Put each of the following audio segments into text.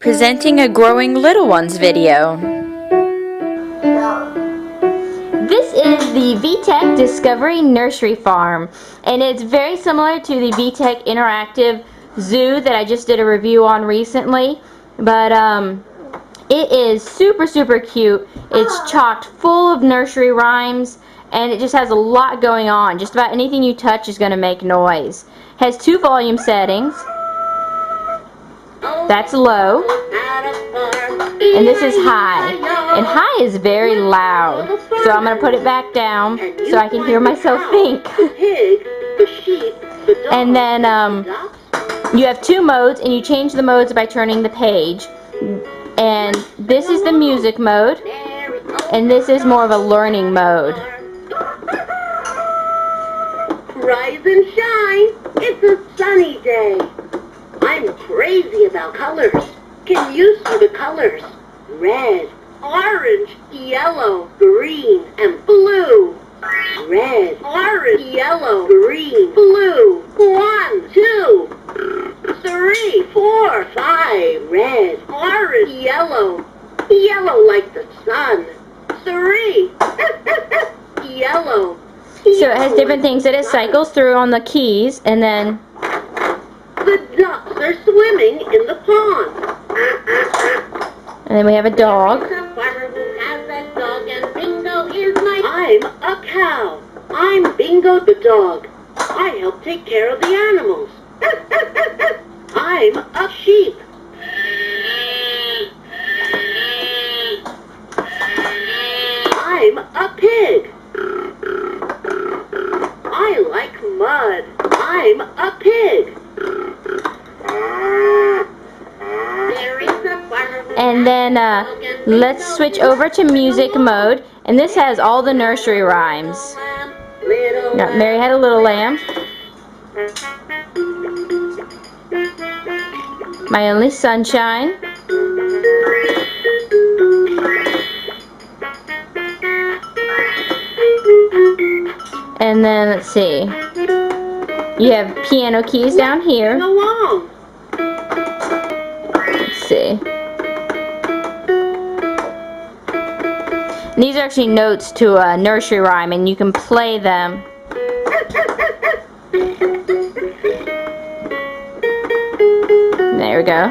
presenting a Growing Little Ones video. This is the VTech Discovery Nursery Farm, and it's very similar to the VTech Interactive Zoo that I just did a review on recently, but it is super cute. It's chocked full of nursery rhymes, and it just has a lot going on. Just about anything you touch is going to make noise. It has 2 volume settings. That's low, and this is high, and high is very loud, so I'm going to put it back down so I can hear myself think. And then you have 2 modes, and you change the modes by turning the page, and this is the music mode, and this is more of a learning mode. Rise and shine, it's a sunny day. I'm crazy about colors. Can you see the colors? Red, orange, yellow, green, and blue. Red, orange, yellow, green, blue. 1, 2, 3, 4, 5. Red, orange, yellow, yellow like the sun. 3, yellow. So it has different things that it cycles through on the keys, and then the ducks are swimming in the pond. And then we have a dog. I'm a cow. I'm Bingo the dog. I help take care of the animals. I'm a sheep. I'm a pig. I like mud. I'm a pig. And then let's switch over to music mode, and this has all the nursery rhymes. Now, Mary had a little lamb. My only sunshine. And then let's see. You have piano keys down here. Let's see. And these are actually notes to a nursery rhyme, and you can play them. There we go.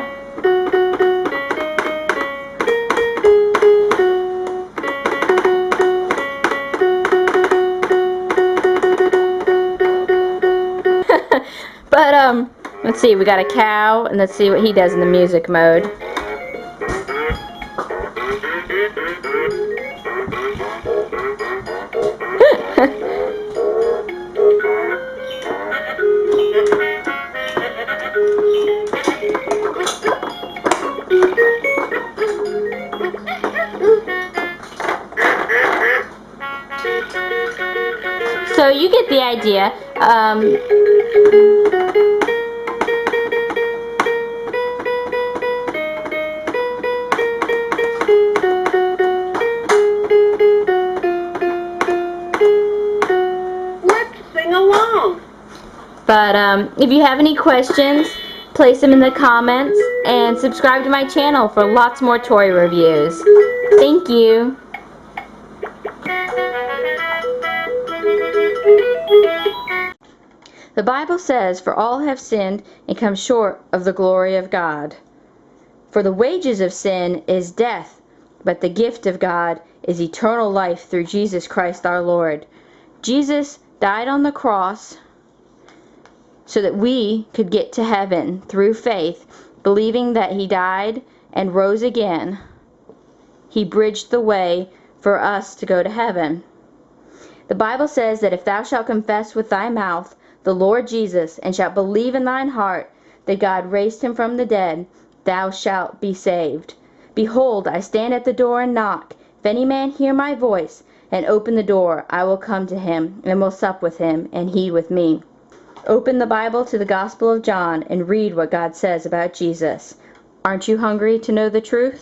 But let's see, we got a cow, and let's see what he does in the music mode. So you get the idea. But if you have any questions, place them in the comments, and subscribe to my channel for lots more toy reviews. Thank you. The Bible says, "For all have sinned and come short of the glory of God. For the wages of sin is death, but the gift of God is eternal life through Jesus Christ our Lord." Jesus died on the cross so that we could get to heaven through faith, believing that he died and rose again. He bridged the way for us to go to heaven. The Bible says that if thou shalt confess with thy mouth the Lord Jesus, and shalt believe in thine heart that God raised him from the dead, thou shalt be saved. Behold, I stand at the door and knock. If any man hear my voice and open the door, I will come to him, and will sup with him, and he with me. Open the Bible to the Gospel of John and read what God says about Jesus. Aren't you hungry to know the truth?